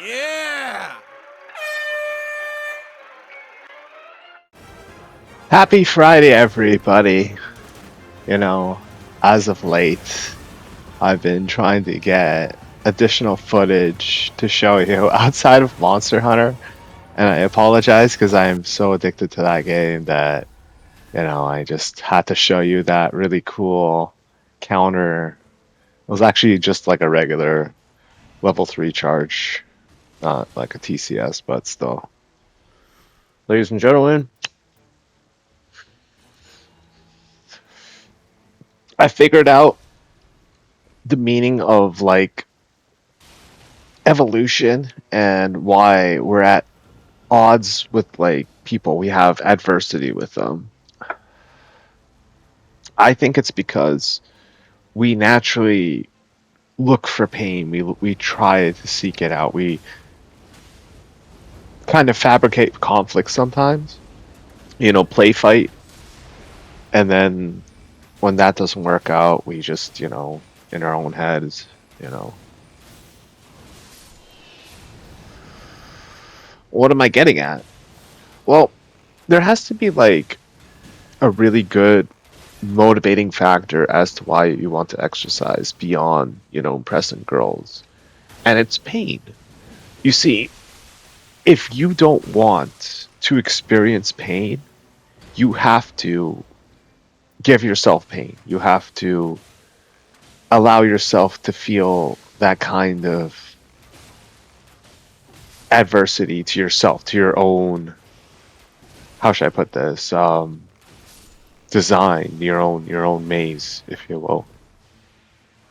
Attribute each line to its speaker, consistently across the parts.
Speaker 1: Yeah!
Speaker 2: Happy Friday, everybody. You know, as of late, I've been trying to get additional footage to show you outside of Monster Hunter. And I apologize because I am so addicted to that game that, I just had to show you that really cool counter. It was actually just like a regular level 3 charge, not like a TCS, but still. Ladies and gentlemen, I figured out the meaning of like evolution and why we're at odds with like people. We have adversity with them. I think it's because we naturally look for pain. We try to seek it out. We kind of fabricate conflict sometimes. Play fight, and then when that doesn't work out, we just in our own heads. You know, what am I getting at? Well, there has to be like a really good motivating factor as to why you want to exercise beyond, impressing girls. And it's pain. You see, if you don't want to experience pain, you have to give yourself pain. You have to allow yourself to feel that kind of adversity to yourself, to your own, how should I put this? Design, your own maze, if you will.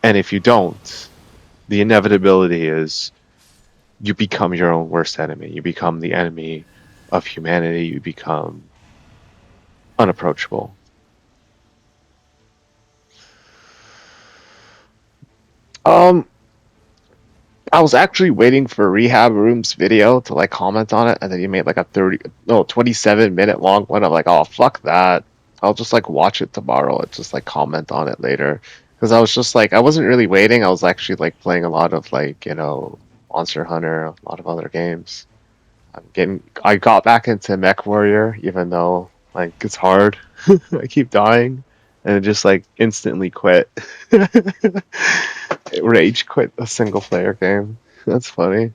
Speaker 2: And if you don't, the inevitability is you become your own worst enemy. You become the enemy of humanity. You become unapproachable. Um, I was actually waiting for Rehab Room's video to like comment on it, and then he made like a 27-minute long one. I'm like, oh fuck that. I'll just like watch it tomorrow and just like comment on it later. Because I was just like, I wasn't really waiting. I was actually like playing a lot of like, Monster Hunter, a lot of other games. I got back into Mech Warrior, even though like it's hard. I keep dying, and it just like instantly quit. Rage quit a single player game. That's funny.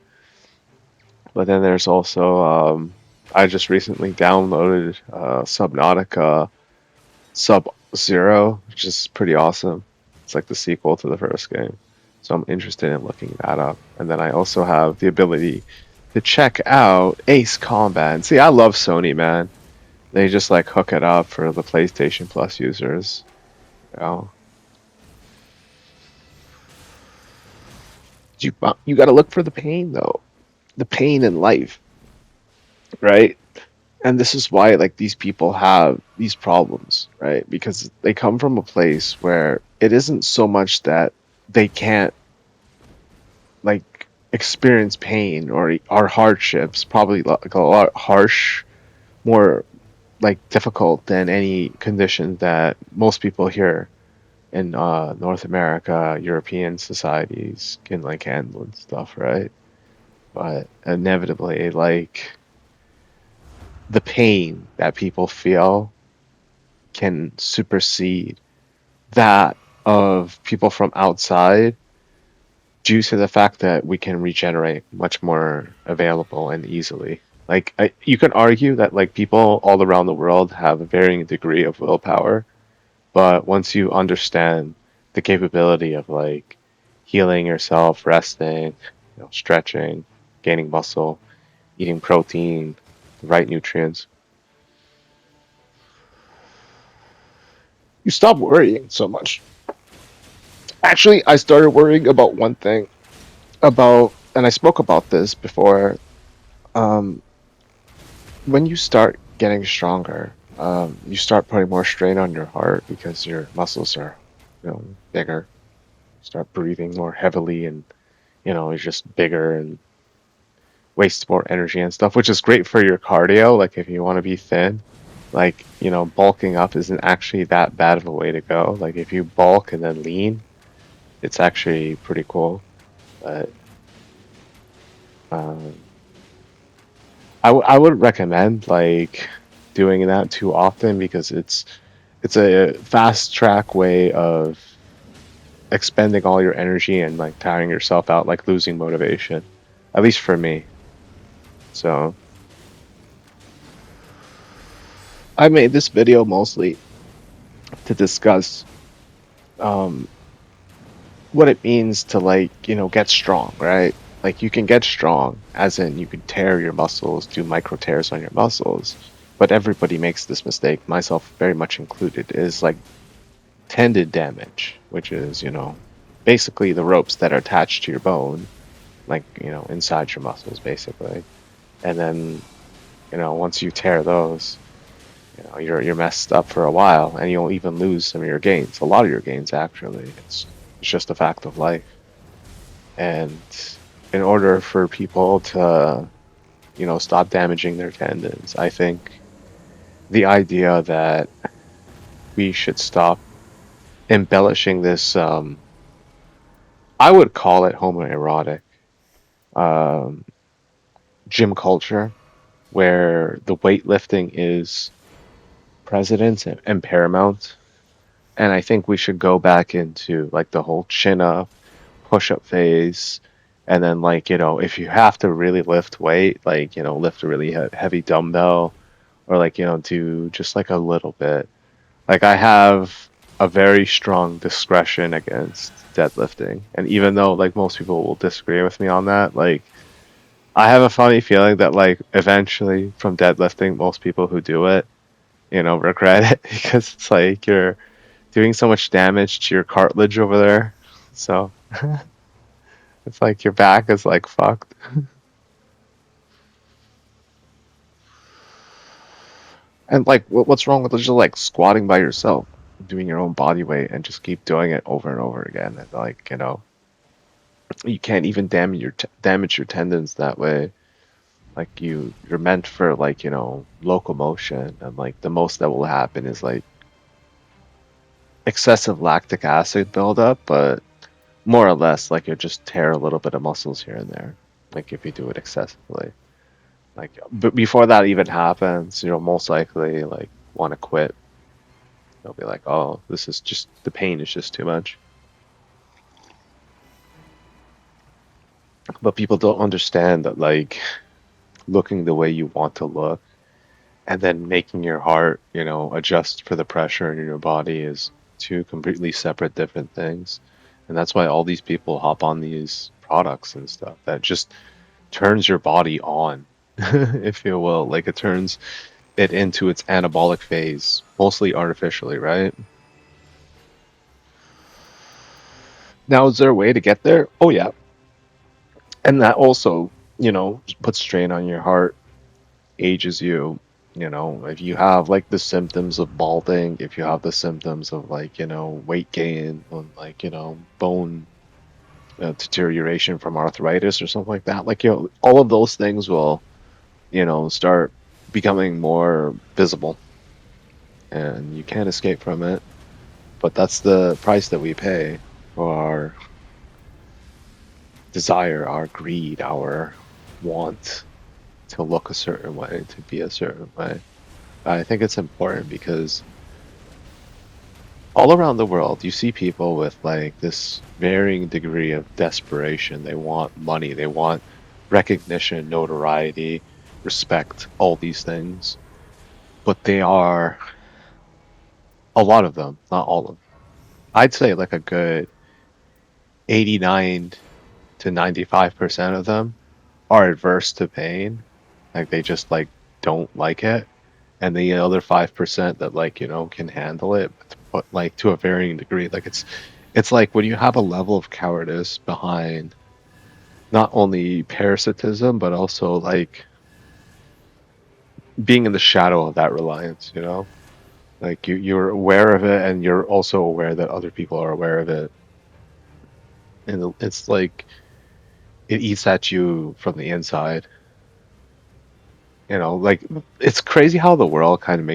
Speaker 2: But then there's also I just recently downloaded Subnautica Sub Zero, which is pretty awesome. It's like the sequel to the first game. So I'm interested in looking that up. And then I also have the ability to check out Ace Combat. And see, I love Sony, man. They just like hook it up for the PlayStation Plus users. You know, you got to look for the pain though, the pain in life, right? And this is why like these people have these problems, right? Because they come from a place where it isn't so much that they can't like experience pain or hardships, probably like a lot harsh, more like difficult than any condition that most people here in North America, European societies can like handle and stuff, right? But inevitably, like the pain that people feel can supersede that of people from outside due to the fact that we can regenerate much more available and easily. Like you can argue that like people all around the world have a varying degree of willpower, but once you understand the capability of like healing yourself, resting, stretching, gaining muscle, eating protein, the right nutrients, you stop worrying so much. Actually, I started worrying about one thing and I spoke about this before. Um, when you start getting stronger, you start putting more strain on your heart because your muscles are, bigger. Start breathing more heavily, and it's just bigger and wastes more energy and stuff, which is great for your cardio. Like if you want to be thin, like bulking up isn't actually that bad of a way to go. Like if you bulk and then lean, it's actually pretty cool. But Um, I wouldn't recommend like doing that too often because it's a fast track way of expending all your energy and like tiring yourself out, like losing motivation. At least for me. So I made this video mostly to discuss um what it means to like, get strong, right? Like you can get strong, as in you can tear your muscles, do micro tears on your muscles. But everybody makes this mistake, myself very much included, is like tendon damage, which is, basically the ropes that are attached to your bone, like, inside your muscles, basically. And then, once you tear those, you're messed up for a while, and you'll even lose some of your gains. A lot of your gains, actually. It's just a fact of life. And in order for people to, stop damaging their tendons, I think the idea that we should stop embellishing this, I would call it homoerotic, um, gym culture, where the weightlifting is precedence and paramount. And I think we should go back into like the whole chin up, push up phase. And then, like, if you have to really lift weight, like, lift a really heavy dumbbell or, like, do just like a little bit. Like, I have a very strong discretion against deadlifting. And even though, like, most people will disagree with me on that, like, I have a funny feeling that, like, eventually from deadlifting, most people who do it, regret it because it's like you're doing so much damage to your cartilage over there. So it's like your back is like fucked. And like, what's wrong with just like squatting by yourself, doing your own body weight, and just keep doing it over and over again? And like, you can't even damage your tendons that way. Like you're meant for like locomotion, and like the most that will happen is like excessive lactic acid buildup, but more or less like you'll just tear a little bit of muscles here and there, like if you do it excessively. Like, but before that even happens, you'll most likely like want to quit. They'll be like, "Oh, this is just the pain is just too much." But people don't understand that like looking the way you want to look and then making your heart, adjust for the pressure in your body is two completely separate different things. And that's why all these people hop on these products and stuff that just turns your body on, if you will. Like it turns it into its anabolic phase, mostly artificially, right? Now, is there a way to get there? Oh, yeah. And that also, puts strain on your heart, ages you. If you have like the symptoms of balding, if you have the symptoms of like, weight gain, and like, bone deterioration from arthritis or something like that, like, all of those things will, start becoming more visible and you can't escape from it. But that's the price that we pay for our desire, our greed, our want to look a certain way, to be a certain way. I think it's important because all around the world, you see people with like this varying degree of desperation. They want money, they want recognition, notoriety, respect, all these things. But they are, a lot of them, not all of them. I'd say like a good 89 to 95% of them are adverse to pain. Like they just like don't like it. And the other 5% that like, can handle it, but like to a varying degree. Like it's like when you have a level of cowardice behind not only parasitism, but also like being in the shadow of that reliance, Like you're aware of it and you're also aware that other people are aware of it. And it's like it eats at you from the inside. Like it's crazy how the world kind of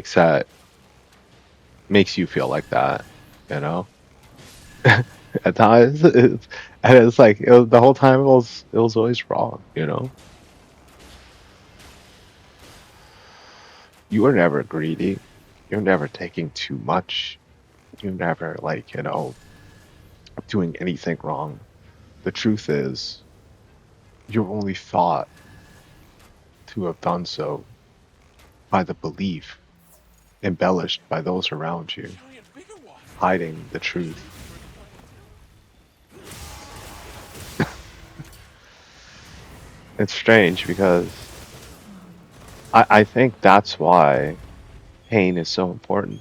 Speaker 2: makes you feel like that, you know? At times, and it's like the whole time it was always wrong, you are never greedy. You're never taking too much. You're never like, doing anything wrong. The truth is, you're only thought to have done so by the belief embellished by those around you, hiding the truth. It's strange because I think that's why pain is so important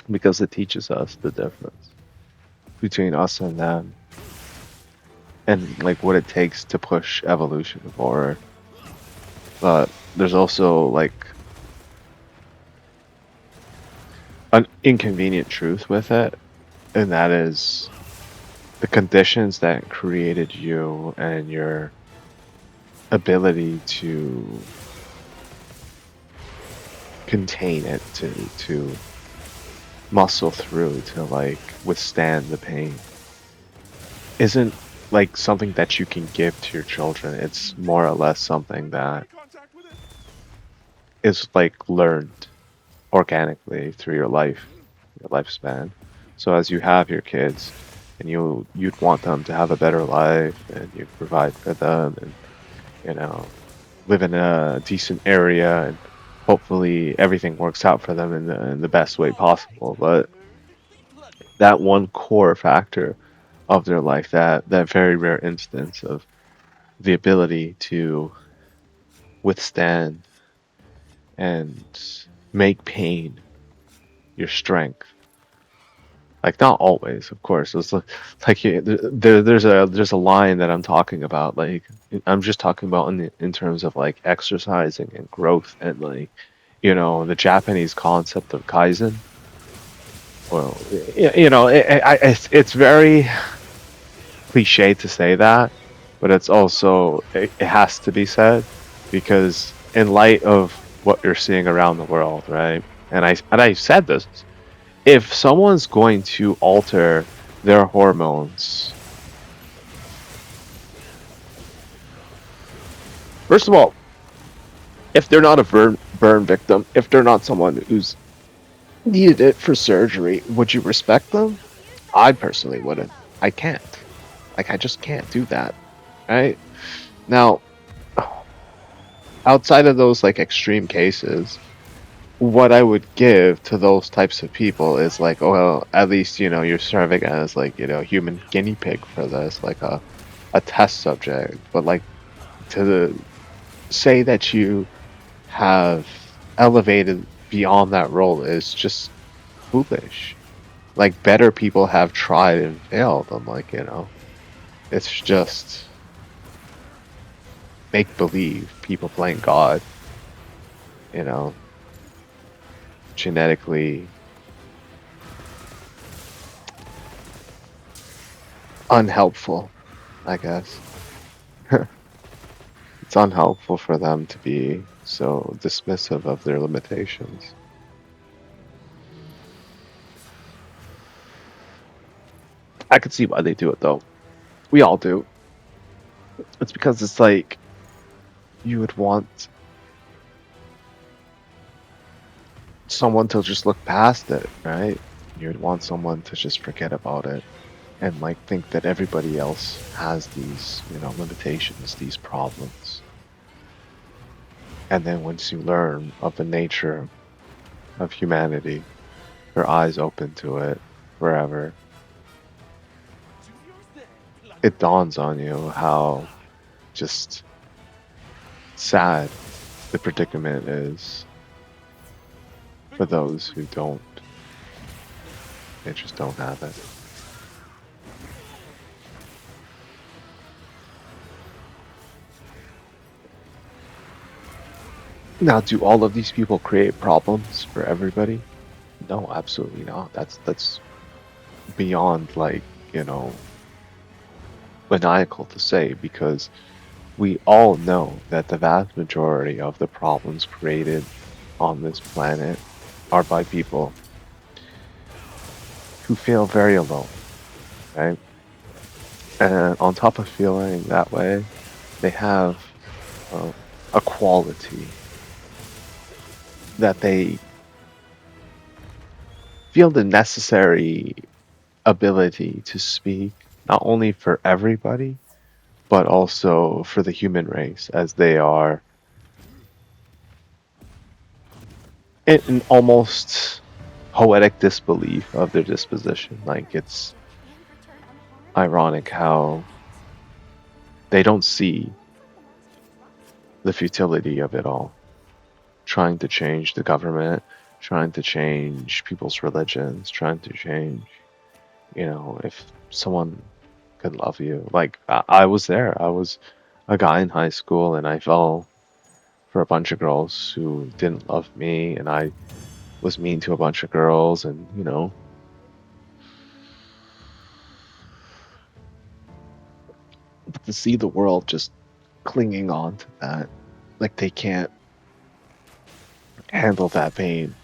Speaker 2: because it teaches us the difference between us and them and like what it takes to push evolution forward. But there's also like an inconvenient truth with it, and that is the conditions that created you and your ability to contain it, to muscle through, to like withstand the pain isn't like something that you can give to your children. It's more or less something that is like learned organically through your lifespan. So as you have your kids and you'd want them to have a better life and you provide for them and you know live in a decent area and hopefully everything works out for them in the best way possible. But that one core factor of their life, that very rare instance of the ability to withstand and make pain your strength. Like not always, of course. It's there's a line that I'm talking about. Like I'm just talking about in terms of like exercising and growth and like the Japanese concept of kaizen. Well, it's very cliche to say that, but it's also it has to be said because in light of what you're seeing around the world, right? And I said this, if someone's going to alter their hormones, first of all, if they're not a burn victim, if they're not someone who's needed it for surgery, would you respect them? I personally wouldn't. I can't. Like I just can't do that. Right? Now, outside of those like extreme cases, what I would give to those types of people is like, oh, well, at least you're serving as like human guinea pig for this, like a test subject. But like say that you have elevated beyond that role is just foolish. Like better people have tried and failed. I'm like, it's just make believe, people playing God, you know, genetically unhelpful, I guess. It's unhelpful for them to be so dismissive of their limitations. I could see why they do it though. We all do. It's because it's like you would want someone to just look past it, right? You'd want someone to just forget about it and like think that everybody else has these, limitations, these problems. And then once you learn of the nature of humanity, your eyes open to it forever, it dawns on you how just sad the predicament is for those who don't. They just don't have it. Now, do all of these people create problems for everybody? No, absolutely not. That's beyond like, you know, maniacal to say because we all know that the vast majority of the problems created on this planet are by people who feel very alone, right? And on top of feeling that way, they have a quality that they feel the necessary ability to speak not only for everybody but also for the human race, as they are in an almost poetic disbelief of their disposition. Like, it's ironic how they don't see the futility of it all. Trying to change the government, trying to change people's religions, trying to change, if someone could love you. Like, I was there. I was a guy in high school and I fell for a bunch of girls who didn't love me, and I was mean to a bunch of girls, and but to see the world just clinging on to that, like they can't handle that pain.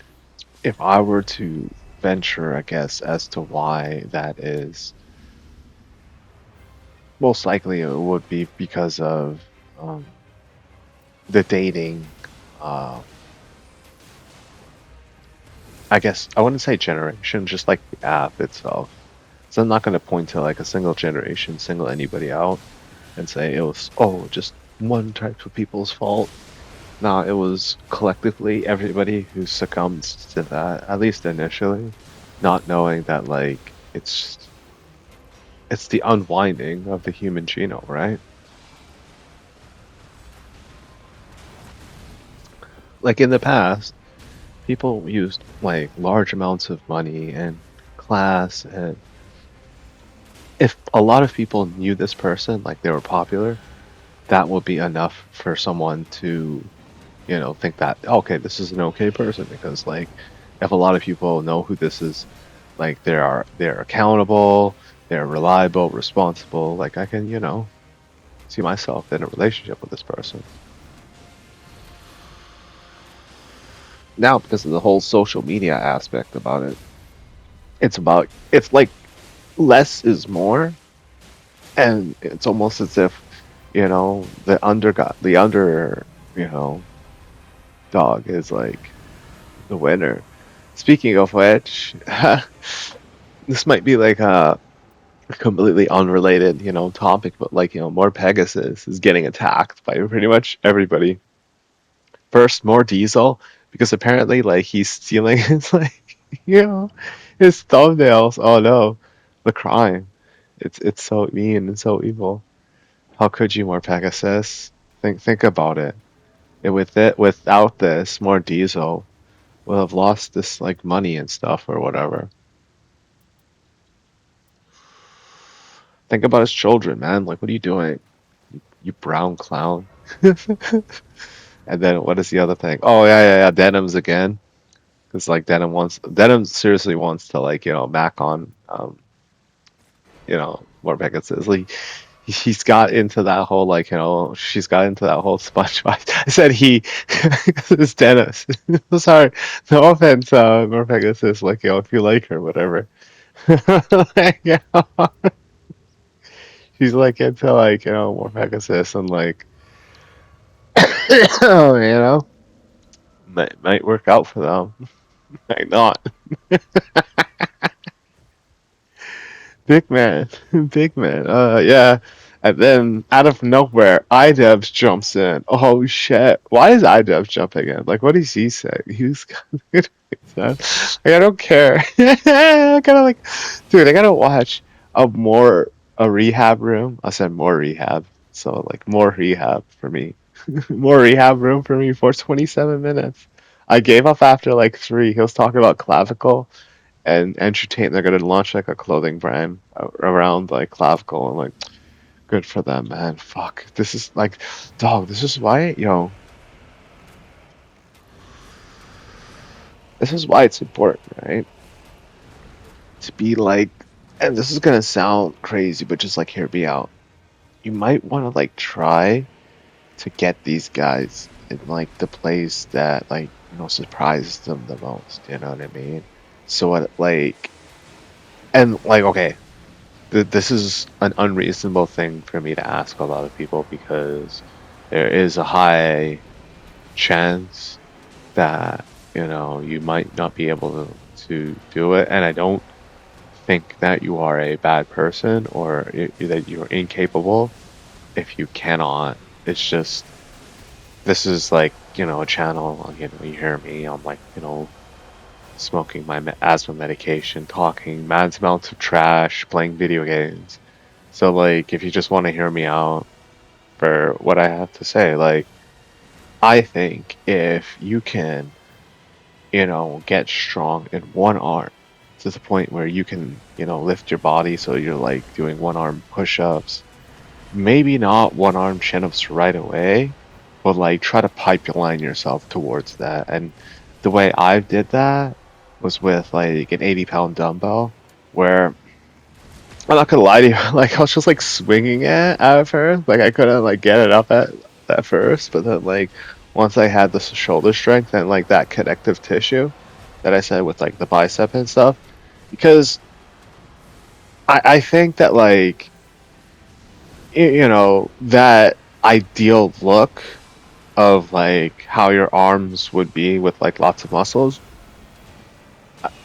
Speaker 2: If I were to venture a guess as to why that is, most likely it would be because of um, the dating. Uh, I guess I wouldn't say generation, just like the app itself. So I'm not going to point to like a single generation, single anybody out, and say it was just one type of people's fault. No, it was collectively everybody who succumbed to that, at least initially, not knowing that like it's the unwinding of the human genome, right? Like in the past, people used like large amounts of money and class, and if a lot of people knew this person, like they were popular, that would be enough for someone to, think that okay, this is an okay person, because like if a lot of people know who this is, like they're accountable, they're reliable, responsible, like I can, see myself in a relationship with this person. Now, because of the whole social media aspect about it, it's like less is more, and it's almost as if, the under, dog is like the winner. Speaking of which, this might be like a completely unrelated, topic, but like, more Pegasus is getting attacked by pretty much everybody. First, more Diesel, because apparently, like, he's stealing his, like, his thumbnails. Oh no, the crime. It's so mean and so evil. How could you, more Pegasus? Think about it. Without this, more Diesel will have lost this like money and stuff or whatever. Think about his children, man. Like, what are you doing? You brown clown. And then what is the other thing? Oh yeah, yeah, yeah. Denims again. Because like Denim seriously wants to like back on more Pegasus. Like he's got into that whole like she's got into that whole SpongeBob. I said he it's Dennis. Sorry, no offense, more Pegasus. Like if you like her, whatever. Like, she's like into like more Pegasus and like oh might work out for them. Might not. Big man, big man. Yeah. And then out of nowhere, iDevs jumps in. Oh shit! Why is iDevs jumping in? Like, what does he say? He's like, I don't care. I gotta like, dude. I gotta watch a rehab room. I said more rehab, so like more rehab for me. More rehab room for me for 27 minutes. I gave up after like three. He was talking about clavicle and entertain. They're gonna launch like a clothing brand around like clavicle, and like good for them, man. Fuck, this is like, dog. This is why, this is why it's important, right? To be like, and this is gonna sound crazy, but just like hear me out. You might want to like try to get these guys in like the place that like surprises them the most. You know what I mean? So what like and like okay, this is an unreasonable thing for me to ask a lot of people because there is a high chance that you might not be able to do it. And I don't think that you are a bad person or that you're incapable if you cannot. It's just this is like a channel. You hear me. I'm like smoking my asthma medication, talking mad amounts of trash, playing video games. So like, if you just want to hear me out for what I have to say, like, I think if you can, get strong in one arm to the point where you can, lift your body so you're like doing one arm push ups, maybe not one arm chin ups right away, but like try to pipeline yourself towards that. And the way I did that was with like an 80-pound dumbbell where I'm not gonna lie to you, like I was just like swinging it at first. Like I couldn't like get it up at first, but then like once I had the shoulder strength and like that connective tissue that I said with like the bicep and stuff, because I think that like that ideal look of like how your arms would be with like lots of muscles,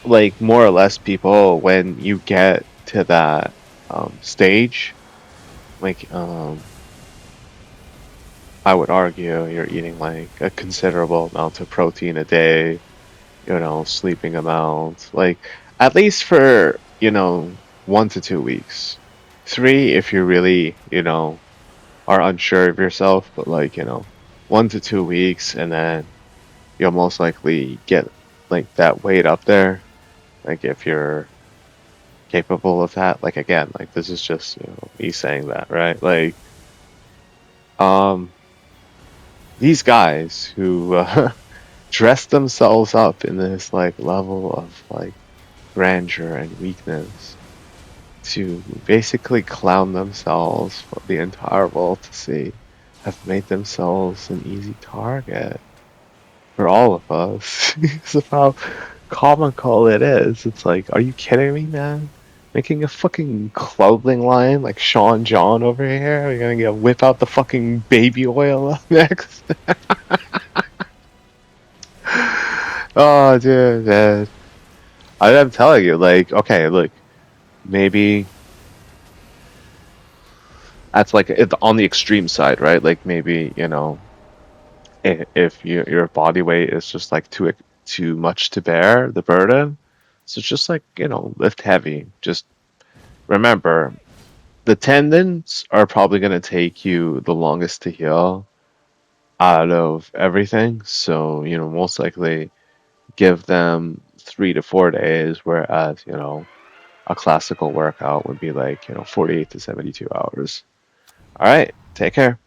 Speaker 2: like more or less people when you get to that stage, like I would argue you're eating like a considerable amount of protein a day, sleeping amount, like at least for, 1 to 2 weeks. 3 if you really, are unsure of yourself, but like, 1 to 2 weeks and then you'll most likely get like that weight up there. Like if you're capable of that, like again, like this is just, me saying that, right? Like, um, these guys who dress themselves up in this like level of like grandeur and weakness to basically clown themselves for the entire world to see have made themselves an easy target for all of us. Because of how comical it is. It's like, are you kidding me, man? Making a fucking clothing line like Sean John over here? You're gonna get whip out the fucking baby oil next? Oh, dude, man. I'm telling you, like, okay, look, maybe that's like on the extreme side, right? Like maybe if your body weight is just like too much to bear the burden, so just like lift heavy. Just remember the tendons are probably going to take you the longest to heal out of everything. So most likely give them 3 to 4 days, whereas a classical workout would be like 48 to 72 hours. All right, take care.